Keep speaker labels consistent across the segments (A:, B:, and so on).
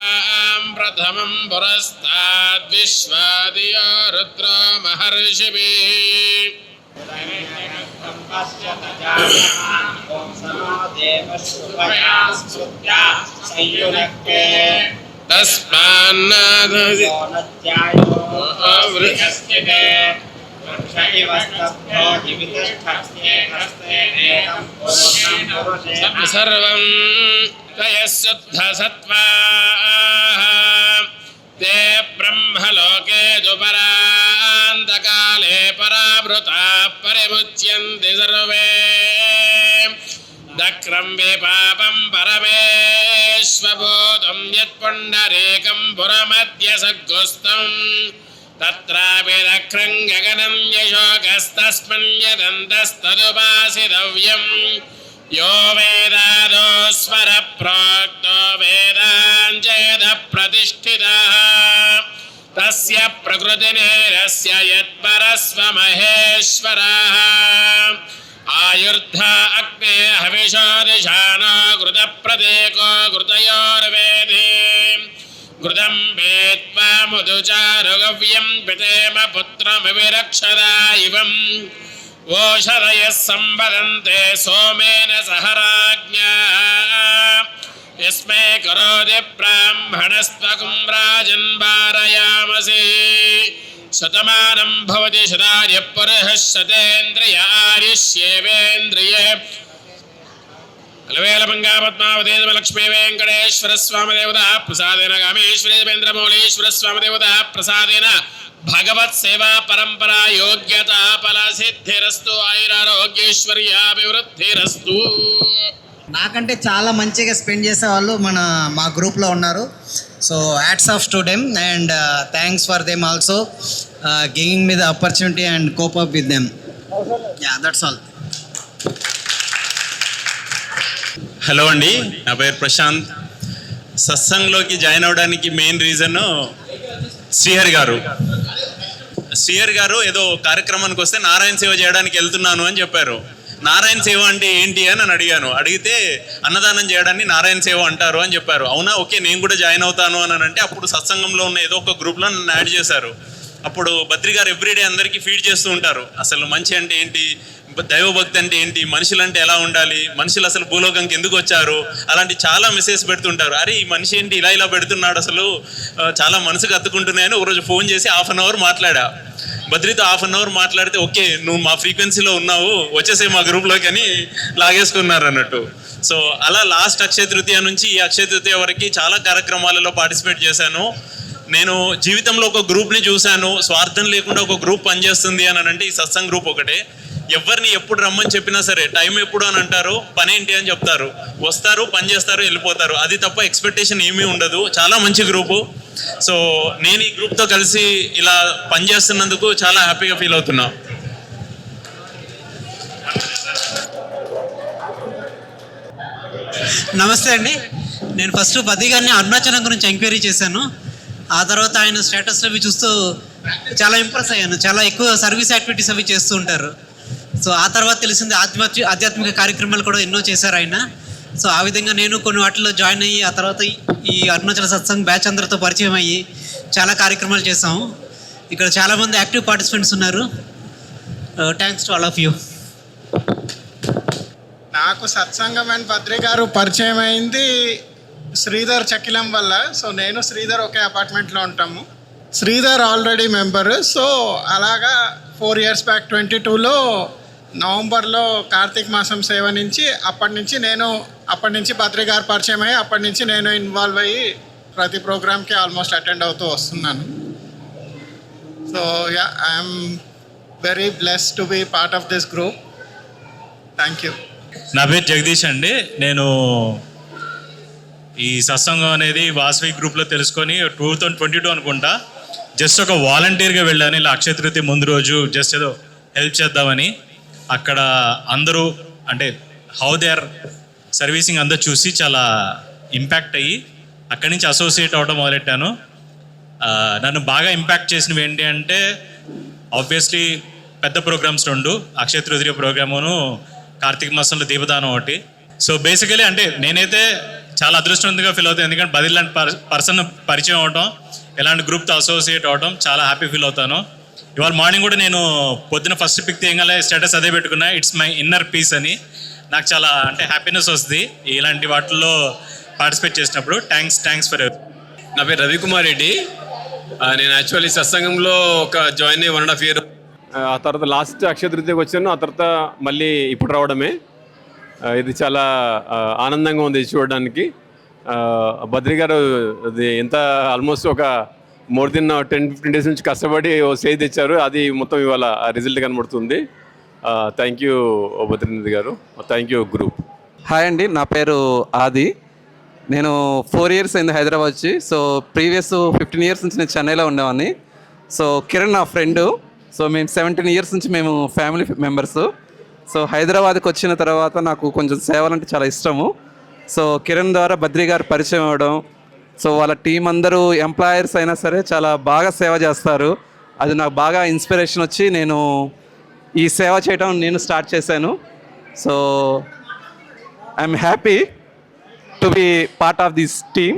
A: प्रथमं पुरस्ताद्विश्वादियो रुद्रो महर्षिभिः सर्वं तयशुद्धसत्त्वाः ते ब्रह्मलोके दुपरान्तकाले परावृताः परिमुच्यन्ते सर्वे दक्रं विपापं परमेश्वभूतं यत्पुण्डरीकं पुरमद्य सद्गुस्तम् तत्रापि दक्रं गगनं यशोकस्तस्मिन् यदन्तस्तदुपासितव्यम् यो वेदादो स्वरप्रोक्तो वेदाञ्चयदः प्रतिष्ठितः तस्य प्रकृतिनेरस्य यत्परस्वमहेश्वरः आयुर्धा अग्ने हविषो दिशानो घृतप्रदेको घृतयोर्वेदे घृतं वेत्वा मुदुचारुगव्यं पितेम पुत्रमविरक्षदा इवम् ओषधयः संवदन्ते सोमेन सह राज्ञा यस्मै करोति ब्राह्मणस्त्वं राजन् वारयामसि शतमानं भवति शताय पुरुषः शतेन्द्रिय आयुष्येवेन्द्रिये अलवेलमंगा पद्मावती लक्ष्मी वेंकटेश्वर स्वामी देवता प्रसादेन कामेश्वरी देवेन्द्रमौलीश्वर स्वामी देवता प्रसादेन भगवत सेवा परंपरा योग्यता फल सिद्धिरस्तु आयुरारोग्यैश्वर्याभिवృద్ధిరస్తు
B: నాకంటే చాలా మంచిగా స్పెండ్ చేసే వాళ్ళు మా గ్రూప్లో ఉన్నారు. So hats off to them and thanks for them also giving me the opportunity and cope up with them. Yeah that's all.
C: Hello అండి, నా పేరు ప్రశాంత్. సత్సంగ్లోకి జాయిన్ అవ్వడానికి మెయిన్ రీజన్ శ్రీహరి గారు ఏదో కార్యక్రమానికి వస్తే నారాయణ సేవ చేయడానికి వెళ్తున్నాను అని చెప్పారు. నారాయణ సేవ అంటే ఏంటి అని అడిగాను. అడిగితే అన్నదానం చేయడాన్ని నారాయణ సేవ అంటారు అని చెప్పారు. అవునా, ఓకే, నేను కూడా జాయిన్ అవుతాను అని అంటే అప్పుడు సత్సంగంలో ఉన్న ఏదో ఒక గ్రూప్లో నన్ను యాడ్ చేశారు. అప్పుడు బద్రి గారు ఎవ్రీడే అందరికీ ఫీడ్ చేస్తూ ఉంటారు. అసలు మంచి అంటే ఏంటి, దైవభక్తి అంటే ఏంటి, మనుషులంటే ఎలా ఉండాలి, మనుషులు అసలు భూలోకంకి ఎందుకు వచ్చారు, అలాంటి చాలా మెసేజ్ పెడుతుంటారు. అరే ఈ మనిషి ఏంటి ఇలా పెడుతున్నాడు, అసలు చాలా మనసుకు అత్తుకుంటున్నాయని ఒకరోజు ఫోన్ చేసి 1/2 అవర్ మాట్లాడా. బద్రితో 1/2 అవర్ మాట్లాడితే ఓకే నువ్వు మా ఫ్రీక్వెన్సీలో ఉన్నావు వచ్చేసే మా గ్రూప్లోకి అని లాగేసుకున్నారు అన్నట్టు. సో అలా లాస్ట్ అక్షయ తృతీయ నుంచి ఈ అక్షయ తృతీయ వరకు చాలా కార్యక్రమాలలో పార్టిసిపేట్ చేశాను. నేను జీవితంలో ఒక గ్రూప్ని చూశాను, స్వార్థం లేకుండా ఒక గ్రూప్ పనిచేస్తుంది అని అంటే ఈ సత్సంగ్ గ్రూప్ ఒకటే. ఎవరిని ఎప్పుడు రమ్మని చెప్పినా సరే టైం ఎప్పుడు అని అంటారు, పని ఏంటి అని చెప్తారు, వస్తారు, పని చేస్తారు, వెళ్ళిపోతారు. అది తప్ప ఎక్స్పెక్టేషన్ ఏమీ ఉండదు. చాలా మంచి గ్రూపు. సో నేను ఈ గ్రూప్తో కలిసి ఇలా పనిచేస్తున్నందుకు చాలా హ్యాపీగా ఫీల్ అవుతున్నా.
D: నమస్తే అండి. నేను ఫస్ట్ బద్రి గారిని అరుణాచలం గురించి ఎంక్వైరీ చేశాను. ఆ తర్వాత ఆయన స్టేటస్లో అవి చూస్తూ చాలా ఇంప్రెస్ అయ్యాను. చాలా ఎక్కువ సర్వీస్ యాక్టివిటీస్ అవి చేస్తూ ఉంటారు. సో ఆ తర్వాత తెలిసింది ఆధ్యాత్మిక కార్యక్రమాలు కూడా ఎన్నో చేశారు ఆయన. సో ఆ విధంగా నేను కొన్ని వాటిలో జాయిన్ అయ్యి ఆ తర్వాత ఈ అరుణాచల సత్సంగ్ బ్యాచ్ అందరితో పరిచయం అయ్యి చాలా కార్యక్రమాలు చేసాము. ఇక్కడ చాలామంది యాక్టివ్ పార్టిసిపెంట్స్ ఉన్నారు. Thanks to all of you.
E: నాకు సత్సంగం అండ్ బద్రి గారు పరిచయం అయింది శ్రీధర్ చకిలం వల్ల. సో నేను శ్రీధర్ ఒకే అపార్ట్మెంట్లో ఉంటాము. Sridhar already member. సో అలాగా 4 years బ్యాక్ 22లో నవంబర్లో కార్తీక మాసం సేవ నుంచి అప్పటి నుంచి బద్రి గారు పరిచయం అయ్యి అప్పటి నుంచి నేను ఇన్వాల్వ్ అయ్యి ప్రతి ప్రోగ్రామ్కి ఆల్మోస్ట్ అటెండ్ అవుతూ వస్తున్నాను. So yeah, I'm very blessed to be part of this group. Thank you.
F: నా పేరు జగదీష్ అండి. నేను ఈ సత్సంగం అనేది వాసవి గ్రూప్లో తెలుసుకొని 2022 అనుకుంటా జస్ట్ ఒక వాలంటీర్గా వెళ్ళాను. ఇలా అక్షయ తృతీయ ముందు రోజు జస్ట్ ఏదో హెల్ప్ చేద్దామని. అక్కడ అందరూ అంటే హౌ దే ఆర్ సర్వీసింగ్ అందరూ చూసి చాలా ఇంపాక్ట్ అయ్యి అక్కడి నుంచి అసోసియేట్ అవ్వడం మొదలెట్టాను. నన్ను బాగా ఇంపాక్ట్ చేసినవి ఏంటి అంటే ఆబ్వియస్లీ పెద్ద ప్రోగ్రామ్స్ 2, అక్షయ తృతీయ ప్రోగ్రామును కార్తీక మాసంలో దీపదానం ఒకటి. సో బేసికలీ అంటే నేనైతే చాలా అదృష్టవంతంగా ఫీల్ అవుతాను. ఎందుకంటే బదిల్ లాంటి పర్సన్ పరిచయం అవడం, ఇలాంటి గ్రూప్తో అసోసియేట్ అవడం చాలా హ్యాపీ ఫీల్ అవుతాను. ఇవాళ మార్నింగ్ కూడా నేను పొద్దున ఫస్ట్ పిక్ తీయగల స్టేటస్ అదే పెట్టుకున్నా, ఇట్స్ మై ఇన్నర్ పీస్ అని. నాకు చాలా అంటే హ్యాపీనెస్ వస్తుంది ఇలాంటి వాటిల్లో పార్టిసిపేట్ చేసినప్పుడు. Thanks for ever.
G: నా పేరు రవికుమార్ రెడ్డి. నేను యాక్చువల్లీ సత్సంగంలో జాయిన్ అయ్యి 1.5 year. ఆ తర్వాత లాస్ట్ అక్షయ తృతీయకి వచ్చాను. ఆ తర్వాత మళ్ళీ ఇప్పుడు రావడమే. ఇది చాలా ఆనందంగా ఉంది చూడడానికి. బద్రి గారు అది ఎంత ఆల్మోస్ట్ ఒక మోర్ దెన్ 10-15 days నుంచి కష్టపడి ఓ స్టేజ్ తెచ్చారు. అది మొత్తం ఇవాళ రిజల్ట్ కనబడుతుంది. థ్యాంక్ యూ బద్రీనాథ్ గారు, థ్యాంక్ యూ గ్రూప్.
H: హాయ్ అండి, నా పేరు ఆది. నేను 4 years అయింది హైదరాబాద్ వచ్చి. సో ప్రీవియస్ 15 years నుంచి నేను చెన్నైలో ఉండేవాడిని. సో కిరణ్ నా ఫ్రెండు. సో మేము 17 years నుంచి మేము ఫ్యామిలీ మెంబర్స్. సో హైదరాబాద్కి వచ్చిన తర్వాత నాకు కొంచెం సేవలంటే చాలా ఇష్టము. సో కిరణ్ ద్వారా బద్రి గారు పరిచయం అవ్వడం, సో వాళ్ళ టీం అందరూ ఎంప్లాయర్స్ అయినా సరే చాలా బాగా సేవ చేస్తారు. అది నాకు బాగా ఇన్స్పిరేషన్ వచ్చి నేను ఈ సేవ చేయడం నేను స్టార్ట్ చేశాను. So I'm happy to be part of this team.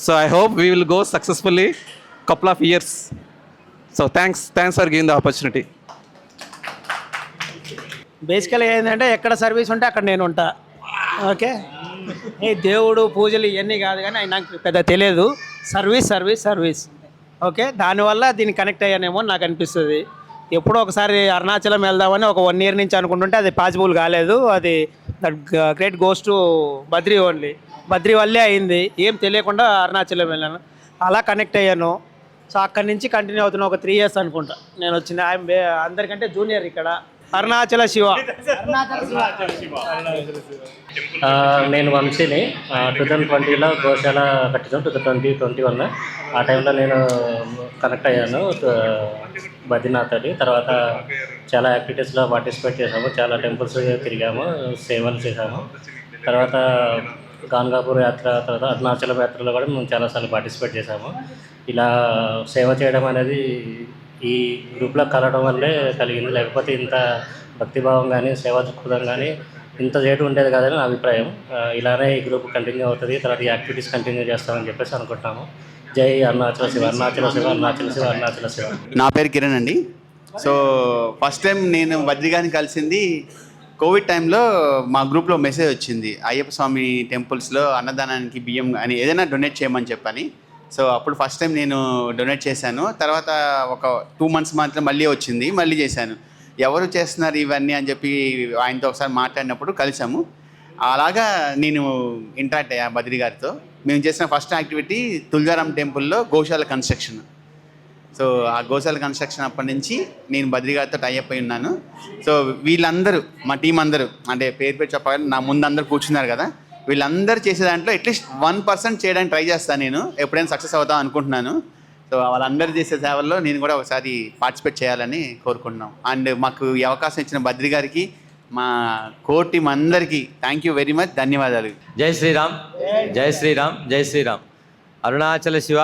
H: So I hope we will go successfully couple of years. So thanks for giving the opportunity.
I: బేసికల్గా ఏంటంటే ఎక్కడ సర్వీస్ ఉంటే అక్కడ నేను ఉంటా. ఓకే, ఈ దేవుడు పూజలు ఇవన్నీ కాదు, కానీ నాకు పెద్ద తెలియదు. సర్వీస్ ఓకే, దానివల్ల దీన్ని కనెక్ట్ అయ్యానేమో నాకు అనిపిస్తుంది. ఎప్పుడో ఒకసారి అరుణాచలం వెళ్దామని ఒక 1 year నుంచి అనుకుంటుంటే అది పాసిబుల్ కాలేదు. అది that great goes to Badri only. Badri వల్లే అయింది, ఏం తెలియకుండా అరుణాచలం వెళ్ళాను, అలా కనెక్ట్ అయ్యాను. సో అక్కడి నుంచి కంటిన్యూ అవుతున్నా ఒక 3 years అనుకుంటా నేను వచ్చింది. ఐఎమ్ అందరికంటే జూనియర్ ఇక్కడ. అరుణాచల శివ.
J: నేను వంశీని. 2020లో గోశాల కట్టించాం. 2021 ఆ టైంలో నేను కనెక్ట్ అయ్యాను బద్రీనాథ్కి. తర్వాత చాలా యాక్టివిటీస్లో పార్టిసిపేట్ చేసాము, చాలా టెంపుల్స్ తిరిగాము, సేవలు చేసాము. తర్వాత గాన్గాపూర్ యాత్ర, తర్వాత అరుణాచలం యాత్రలో కూడా మేము చాలాసార్లు పార్టిసిపేట్ చేసాము. ఇలా సేవ చేయడం అనేది ఈ గ్రూప్లో కలవడం వల్లే కలిగింది. లేకపోతే ఇంత భక్తిభావం కానీ సేవా దృక్పథం కానీ ఇంత చేయడం ఉండేది కాదని నా అభిప్రాయం. ఇలానే ఈ గ్రూప్ కంటిన్యూ అవుతుంది, తర్వాత ఈ యాక్టివిటీస్ కంటిన్యూ చేస్తామని చెప్పేసి అనుకుంటున్నాము. జై అరుణాచల శివ, అరుణాచల శివ, అరుణాచల శివ, అరుణాచల శివ.
K: నా పేరు కిరణ్ అండి. సో ఫస్ట్ టైం నేను బద్రి గారిని కలిసింది కోవిడ్ టైంలో. మా గ్రూప్లో మెసేజ్ వచ్చింది, అయ్యప్ప స్వామి టెంపుల్స్లో అన్నదానానికి బియ్యం అని ఏదైనా డొనేట్ చేయమని చెప్పని. సో అప్పుడు ఫస్ట్ టైం నేను డొనేట్ చేశాను. తర్వాత ఒక 2 months మాత్రం మళ్ళీ వచ్చింది, మళ్ళీ చేశాను. ఎవరు చేస్తున్నారు ఇవన్నీ అని చెప్పి ఆయనతో ఒకసారి మాట్లాడినప్పుడు కలిసాము. అలాగా నేను ఇంటరాక్ట్ అయ్యా బద్రి గారితో. మేము చేసిన ఫస్ట్ యాక్టివిటీ తుల్జారాం టెంపుల్లో గోశాల కన్స్ట్రక్షన్. సో ఆ గోశాల కన్స్ట్రక్షన్ అప్పటి నుంచి నేను బద్రి గారితో టైఅప్ అయి ఉన్నాను. సో వీళ్ళందరూ మా టీం అందరూ అంటే పేరు చెప్పాలి, నా ముందు అందరూ కూర్చున్నారు కదా, వీళ్ళందరూ చేసే దాంట్లో అట్లీస్ట్ 1% చేయడానికి ట్రై చేస్తాను. నేను ఎప్పుడైనా సక్సెస్ అవుతాను అనుకుంటున్నాను. సో వాళ్ళందరూ చేసే సేవల్లో నేను కూడా ఒకసారి పార్టిసిపేట్ చేయాలని కోరుకుంటున్నాం. అండ్ మాకు ఈ అవకాశం ఇచ్చిన బద్రి గారికి, మా కోర్ టీం అందరికీ థ్యాంక్ యూ వెరీ మచ్, ధన్యవాదాలు.
L: జై శ్రీరామ్, జై శ్రీరామ్, జై శ్రీరామ్. అరుణాచల శివ,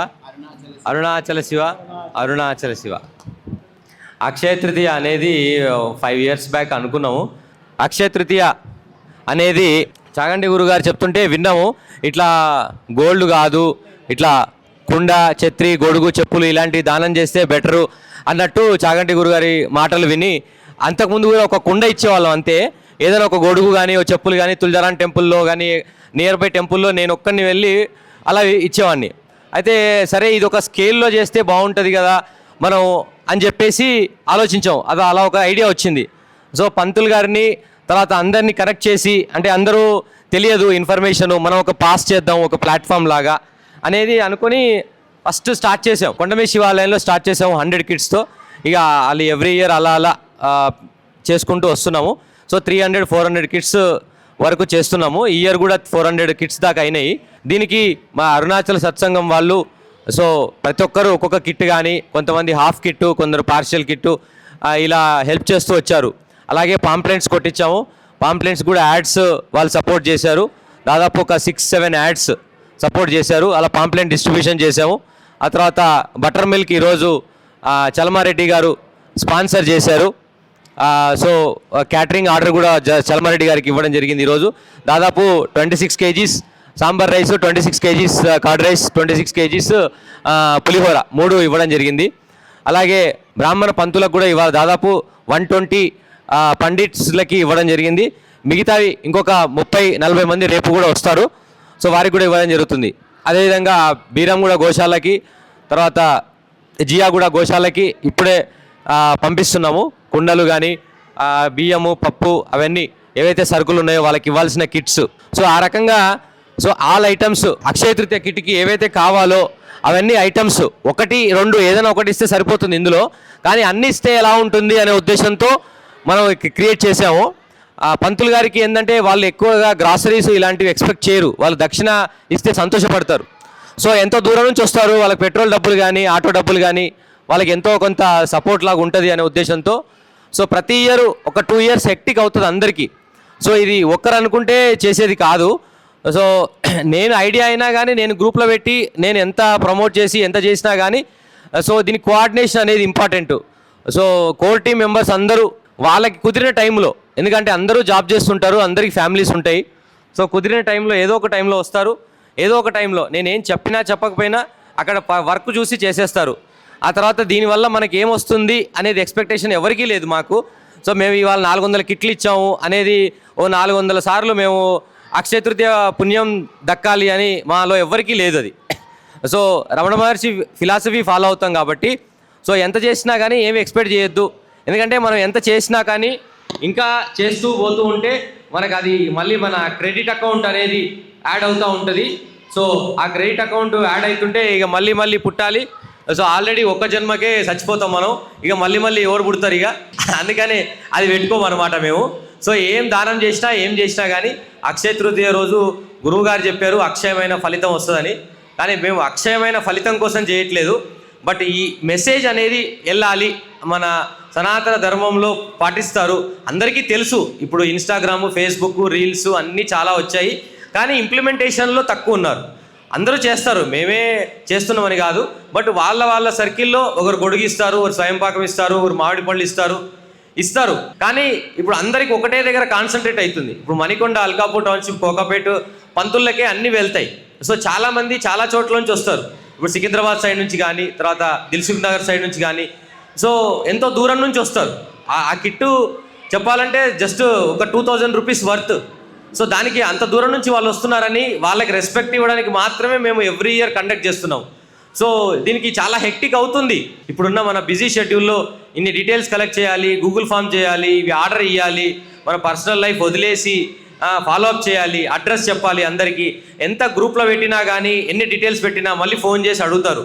L: అరుణాచల శివ, అరుణాచల శివ. అక్షయ తృతీయ అనేది 5 years బ్యాక్ అనుకున్నాము. అక్షయ తృతీయ అనేది చాగంటి గురుగారు చెప్తుంటే విన్నాము. ఇట్లా గోల్డ్ కాదు, ఇట్లా కుండ, ఛత్రి, గొడుగు, చెప్పులు ఇలాంటివి దానం చేస్తే బెటరు అన్నట్టు చాగంటి గురుగారి మాటలు విని అంతకుముందు కూడా ఒక కుండ ఇచ్చేవాళ్ళం అంతే. ఏదైనా ఒక గొడుగు కానీ, ఒక చెప్పులు కానీ, తుల్జారాం టెంపుల్లో కానీ, నియర్ బై టెంపుల్లో నేను ఒక్కడిని వెళ్ళి అలా ఇచ్చేవాడిని. అయితే సరే ఇది ఒక స్కేల్లో చేస్తే బాగుంటుంది కదా మనం అని చెప్పేసి ఆలోచించాం. అది అలా ఒక ఐడియా వచ్చింది. సో పంతులు గారిని తర్వాత అందరినీ కనెక్ట్ చేసి, అంటే అందరూ తెలియదు ఇన్ఫర్మేషను, మనం ఒక పాస్ చేద్దాం ఒక ప్లాట్ఫామ్ లాగా అనేది అనుకొని ఫస్ట్ స్టార్ట్ చేసాం. కొండమీ శివాలయంలో స్టార్ట్ చేసాము 100 kidsతో. ఇక వాళ్ళు ఎవ్రీ ఇయర్ అలా అలా చేసుకుంటూ వస్తున్నాము. సో 300-400 kids వరకు చేస్తున్నాము. ఈ ఇయర్ కూడా 400 kids దాకా అయినాయి. దీనికి మా అరుణాచల సత్సంగం వాళ్ళు సో ప్రతి ఒక్కరు ఒక్కొక్క కిట్ కానీ, కొంతమంది హాఫ్ కిట్టు, కొందరు పార్షియల్ కిట్టు ఇలా హెల్ప్ చేస్తూ వచ్చారు. అలాగే పాంప్లెంట్స్ కొట్టించాము. పాంప్లెంట్స్ కూడా యాడ్స్ వాళ్ళు సపోర్ట్ చేశారు. దాదాపు ఒక 6-7 యాడ్స్ సపోర్ట్ చేశారు. అలా పాంప్లెంట్ డిస్ట్రిబ్యూషన్ చేశాము. ఆ తర్వాత బటర్ మిల్క్ ఈరోజు చలమారెడ్డి గారు స్పాన్సర్ చేశారు. సో క్యాటరింగ్ ఆర్డర్ కూడా చలమారెడ్డి గారికి ఇవ్వడం జరిగింది. ఈరోజు దాదాపు 26 kgs sambar rice 26 kgs, curd rice 26 kgs, పులిహోర 3 ఇవ్వడం జరిగింది. అలాగే బ్రాహ్మణ పంతులకు కూడా ఇవాళ దాదాపు 120 పండిట్స్లకి ఇవ్వడం జరిగింది. మిగతావి ఇంకొక 30-40 మంది రేపు కూడా వస్తారు. సో వారికి కూడా ఇవ్వడం జరుగుతుంది. అదేవిధంగా బీరంగూడ గోశాలకి, తర్వాత జియాగూడ గోశాలకి ఇప్పుడే పంపిస్తున్నాము. కుండలు కానీ బియ్యము, పప్పు, అవన్నీ ఏవైతే సరుకులు ఉన్నాయో వాళ్ళకి ఇవ్వాల్సిన కిట్స్. సో ఆ రకంగా ఆల్ ఐటమ్స్ అక్షయ తృతీయ కిట్కి ఏవైతే కావాలో అవన్నీ ఐటమ్స్ 1-2 ఏదైనా ఒకటి ఇస్తే సరిపోతుంది ఇందులో, కానీ అన్ని ఇస్తే ఎలా ఉంటుంది అనే ఉద్దేశంతో మనం క్రియేట్ చేసాము. పంతులు గారికి ఏంటంటే వాళ్ళు ఎక్కువగా గ్రాసరీస్ ఇలాంటివి ఎక్స్పెక్ట్ చేయరు, వాళ్ళు దక్షిణ ఇస్తే సంతోషపడతారు. సో ఎంతో దూరం నుంచి వస్తారు, వాళ్ళకి పెట్రోల్ డబ్బులు కానీ ఆటో డబ్బులు కానీ వాళ్ళకి ఎంతో కొంత సపోర్ట్ లాగా ఉంటుంది అనే ఉద్దేశంతో సో ప్రతి ఇయర్ ఒక 2 years హెక్టిక్ అవుతుంది అందరికీ. సో ఇది ఒక్కరు అనుకుంటే చేసేది కాదు. సో నేను ఐడియా అయినా కానీ నేను గ్రూప్లో పెట్టి నేను ఎంత ప్రమోట్ చేసి ఎంత చేసినా కానీ సో దీని కోఆర్డినేషన్ అనేది important. So core team members అందరూ వాళ్ళకి కుదిరిన టైంలో, ఎందుకంటే అందరూ జాబ్ చేస్తుంటారు, అందరికీ ఫ్యామిలీస్ ఉంటాయి. సో కుదిరిన టైంలో ఏదో ఒక టైంలో వస్తారు, ఏదో ఒక టైంలో నేనేం చెప్పినా చెప్పకపోయినా అక్కడ వర్క్ చూసి చేసేస్తారు. ఆ తర్వాత దీనివల్ల మనకి ఏమొస్తుంది అనేది ఎక్స్పెక్టేషన్ ఎవరికీ లేదు మాకు. సో మేము ఇవాళ 400 కిట్లు ఇచ్చాము అనేది 400 సార్లు మేము అక్షయ తృతీయ పుణ్యం దక్కాలి అని మాలో ఎవరికీ లేదు అది. So Ramana Maharshi philosophy follow అవుతాం కాబట్టి సో ఎంత చేసినా కానీ ఏమి ఎక్స్పెక్ట్ చేయొద్దు. ఎందుకంటే మనం ఎంత చేసినా కానీ ఇంకా చేస్తూ పోతూ ఉంటే మనకు అది మళ్ళీ మన క్రెడిట్ అకౌంట్ అనేది యాడ్ అవుతూ ఉంటుంది. సో ఆ క్రెడిట్ అకౌంట్ యాడ్ అవుతుంటే ఇక మళ్ళీ పుట్టాలి. సో ఆల్రెడీ ఒక్క జన్మకే చచ్చిపోతాం మనం, ఇక మళ్ళీ ఎవరు పుడతారు ఇక, అందుకని అది పెట్టుకోమన్నమాట మేము. సో ఏం దానం చేసినా ఏం చేసినా కానీ అక్షయ తృతీయ రోజు గురువు గారు చెప్పారు అక్షయమైన ఫలితం వస్తుందని, కానీ మేము అక్షయమైన ఫలితం కోసం చేయట్లేదు. బట్ ఈ మెసేజ్ అనేది వెళ్ళాలి, మన సనాతన ధర్మంలో పాటిస్తారు, అందరికీ తెలుసు. ఇప్పుడు ఇన్స్టాగ్రాము, ఫేస్బుక్, రీల్స్ అన్నీ చాలా వచ్చాయి, కానీ ఇంప్లిమెంటేషన్లో తక్కువ ఉన్నారు. అందరూ చేస్తారు, మేమే చేస్తున్నామని కాదు, బట్ వాళ్ళ సర్కిల్లో ఒకరు గొడుగు ఇస్తారు, ఒకరు స్వయంపాకం ఇస్తారు, ఒకరు మామిడి పళ్ళు ఇస్తారు. కానీ ఇప్పుడు అందరికి ఒకటే దగ్గర కాన్సన్ట్రేట్ అవుతుంది. ఇప్పుడు మణికొండ, అల్కాపూర్ టౌన్షిప్, కోకాపేట పంతులకే అన్నీ వెళ్తాయి. సో చాలామంది చాలా చోట్ల నుంచి వస్తారు. ఇప్పుడు సికింద్రాబాద్ సైడ్ నుంచి కానీ, తర్వాత దిల్సుఖ్ నగర్ సైడ్ నుంచి కానీ, సో ఎంతో దూరం నుంచి వస్తారు. ఆ కిట్టు చెప్పాలంటే జస్ట్ ఒక 2000 రూపీస్ వర్త్. సో దానికి అంత దూరం నుంచి వాళ్ళు వస్తున్నారని వాళ్ళకి రెస్పెక్ట్ ఇవ్వడానికి మాత్రమే మేము ఎవ్రీ ఇయర్ కండక్ట్ చేస్తున్నాం. సో దీనికి చాలా హెక్టిక్ అవుతుంది. ఇప్పుడున్న మన బిజీ షెడ్యూల్లో ఇన్ని డీటెయిల్స్ కలెక్ట్ చేయాలి, గూగుల్ ఫామ్ చేయాలి, ఇవి ఆర్డర్ ఇవ్వాలి, మన పర్సనల్ లైఫ్ వదిలేసి ఫాలోఅప్ చేయాలి, అడ్రస్ చెప్పాలి అందరికీ. ఎంత గ్రూప్లో పెట్టినా కానీ ఎన్ని డీటెయిల్స్ పెట్టినా మళ్ళీ ఫోన్ చేసి అడుగుతారు,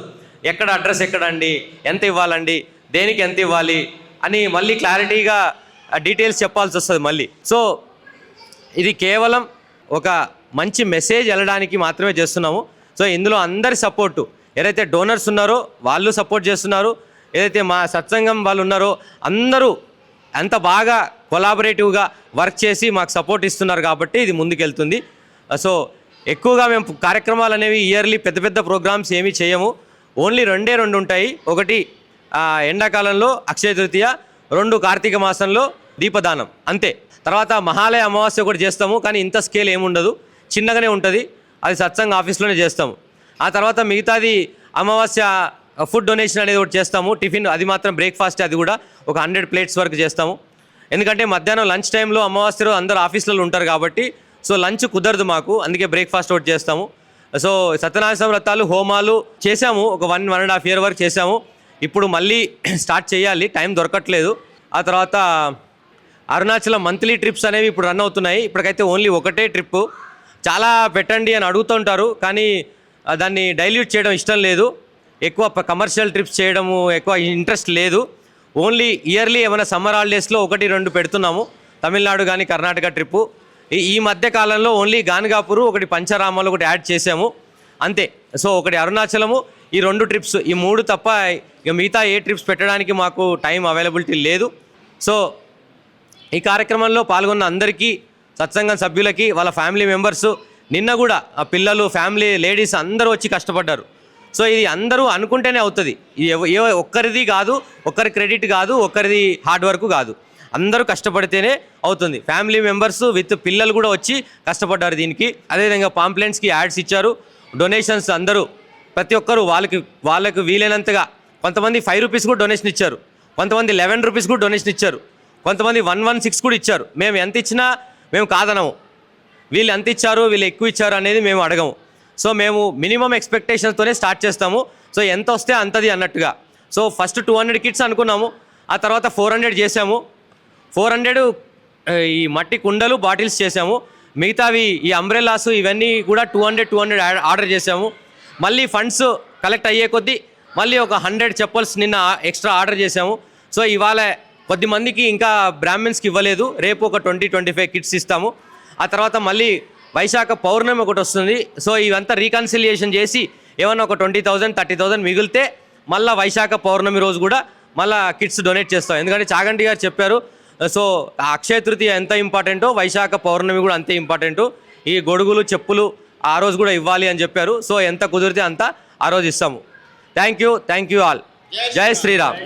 L: ఎక్కడ అడ్రస్ ఎక్కడండి, ఎంత ఇవ్వాలండి, దేనికి ఎంత ఇవ్వాలి అని మళ్ళీ క్లారిటీగా డీటెయిల్స్ చెప్పాల్సి వస్తుంది మళ్ళీ. సో ఇది కేవలం ఒక మంచి మెసేజ్ వెళ్ళడానికి మాత్రమే చేస్తున్నాము. సో ఇందులో అందరి సపోర్టు, ఏదైతే డోనర్స్ ఉన్నారో వాళ్ళు సపోర్ట్ చేస్తున్నారు, ఏదైతే మా సత్సంగం వాళ్ళు ఉన్నారో అందరూ అంత బాగా కొలాబరేటివ్గా వర్క్ చేసి మాకు సపోర్ట్ ఇస్తున్నారు కాబట్టి ఇది ముందుకెళ్తుంది. సో ఎక్కువగా మేము కార్యక్రమాలు అనేవి ఇయర్లీ పెద్ద ప్రోగ్రామ్స్ ఏమీ చేయము. ఓన్లీ 2 ఉంటాయి. ఒకటి ఎండాకాలంలో అక్షయ తృతీయ, 2 కార్తీక మాసంలో దీపదానం, అంతే. తర్వాత మహాలయ అమావాస్య ఒకటి చేస్తాము, కానీ ఇంత స్కేల్ ఏముండదు, చిన్నగానే ఉంటుంది, అది సత్సంగ ఆఫీస్లోనే చేస్తాము. ఆ తర్వాత మిగతాది అమావాస్య ఫుడ్ డొనేషన్ అనేది ఒకటి చేస్తాము, టిఫిన్, అది మాత్రం బ్రేక్ఫాస్ట్, అది కూడా ఒక 100 plates వరకు చేస్తాము. ఎందుకంటే మధ్యాహ్నం లంచ్ టైంలో అమావాస్యలో అందరూ ఆఫీసులలో ఉంటారు కాబట్టి సో లంచ్ కుదరదు మాకు, అందుకే బ్రేక్ఫాస్ట్ ఒకటి చేస్తాము. సో సత్యనారాయణ వ్రతాలు, హోమాలు చేసాము, ఒక 1.5 year వరకు చేసాము. ఇప్పుడు మళ్ళీ స్టార్ట్ చేయాలి, టైం దొరకట్లేదు. ఆ తర్వాత అరుణాచలం మంత్లీ ట్రిప్స్ అనేవి ఇప్పుడు రన్ అవుతున్నాయి. ఇప్పటికైతే ఓన్లీ ఒకటే ట్రిప్పు. చాలా పెట్టండి అని అడుగుతుంటారు, కానీ దాన్ని డైల్యూట్ చేయడం ఇష్టం లేదు, ఎక్కువ కమర్షియల్ ట్రిప్స్ చేయడము ఎక్కువ ఇంట్రెస్ట్ లేదు. ఓన్లీ ఇయర్లీ ఏమైనా సమ్మర్ హాలిడేస్లో 1-2 పెడుతున్నాము, తమిళనాడు కానీ కర్ణాటక ట్రిప్పు. ఈ మధ్య కాలంలో ఓన్లీ గానగాపూరు, ఒకటి పంచరామాలు ఒకటి యాడ్ చేసాము, అంతే. సో ఒకటి అరుణాచలము, ఈ 2 ట్రిప్స్, ఈ 3 తప్ప ఇక మిగతా ఏ ట్రిప్స్ పెట్టడానికి మాకు టైం అవైలబిలిటీ లేదు. సో ఈ కార్యక్రమంలో పాల్గొన్న అందరికీ, సత్సంగం సభ్యులకి, వాళ్ళ ఫ్యామిలీ మెంబర్సు, నిన్న కూడా ఆ పిల్లలు, ఫ్యామిలీ, లేడీస్ అందరూ వచ్చి కష్టపడ్డారు. సో ఇది అందరూ అనుకుంటేనే అవుతుంది, ఇది ఒక్కరిది కాదు, ఒక్కరి క్రెడిట్ కాదు, ఒక్కరిది హార్డ్ వర్క్ కాదు, అందరూ కష్టపడితేనే అవుతుంది. ఫ్యామిలీ మెంబర్స్ విత్ పిల్లలు కూడా వచ్చి కష్టపడ్డారు దీనికి. అదేవిధంగా పాంప్లెంట్స్కి యాడ్స్ ఇచ్చారు, డొనేషన్స్ అందరూ ప్రతి ఒక్కరు వాళ్ళకు వీలైనంతగా, కొంతమంది 5 రూపీస్ కూడా డొనేషన్ ఇచ్చారు, కొంతమంది 11 రూపీస్ కూడా డొనేషన్ ఇచ్చారు, కొంతమంది 116 కూడా ఇచ్చారు. మేము ఎంత ఇచ్చినా మేము కాదనము, వీళ్ళు ఎంత ఇచ్చారు వీళ్ళు ఎక్కువ ఇచ్చారు అనేది మేము అడగము. సో మేము మినిమం ఎక్స్పెక్టేషన్స్తోనే స్టార్ట్ చేస్తాము. సో ఎంత వస్తే అంతది అన్నట్టుగా. సో ఫస్ట్ 200 కిట్స్ అనుకున్నాము, ఆ తర్వాత 400 చేసాము. 400 ఈ మట్టి కుండలు బాటిల్స్ చేసాము. మిగతావి ఈ అంబ్రెల్లాస్ ఇవన్నీ కూడా 200 ఆర్డర్ చేసాము. మళ్ళీ ఫండ్స్ కలెక్ట్ అయ్యే కొద్దీ మళ్ళీ ఒక 100 చెప్పల్స్ నిన్న ఎక్స్ట్రా ఆర్డర్ చేసాము. సో ఇవాళ కొద్దిమందికి ఇంకా బ్రాహ్మిన్స్కి ఇవ్వలేదు, రేపు ఒక 20-25 కిట్స్ ఇస్తాము. ఆ తర్వాత మళ్ళీ వైశాఖ పౌర్ణమి ఒకటి వస్తుంది. సో ఇవంతా రీకన్సిలియేషన్ చేసి ఏమన్నా ఒక 20,000 30,000 మిగిలితే మళ్ళీ వైశాఖ పౌర్ణమి రోజు కూడా మళ్ళీ కిట్స్ డొనేట్ చేస్తాం. ఎందుకంటే చాగంటి గారు చెప్పారు, సో అక్షయ తృతీయ ఎంత ఇంపార్టెంటో వైశాఖ పౌర్ణమి కూడా అంతే ఇంపార్టెంటు. ఈ గొడుగులు చెప్పులు ఆ రోజు కూడా ఇవ్వాలి అని చెప్పారు. సో ఎంత కుదిరితే అంత ఆ రోజు ఇస్తాము. Thank you all. జై శ్రీరామ్.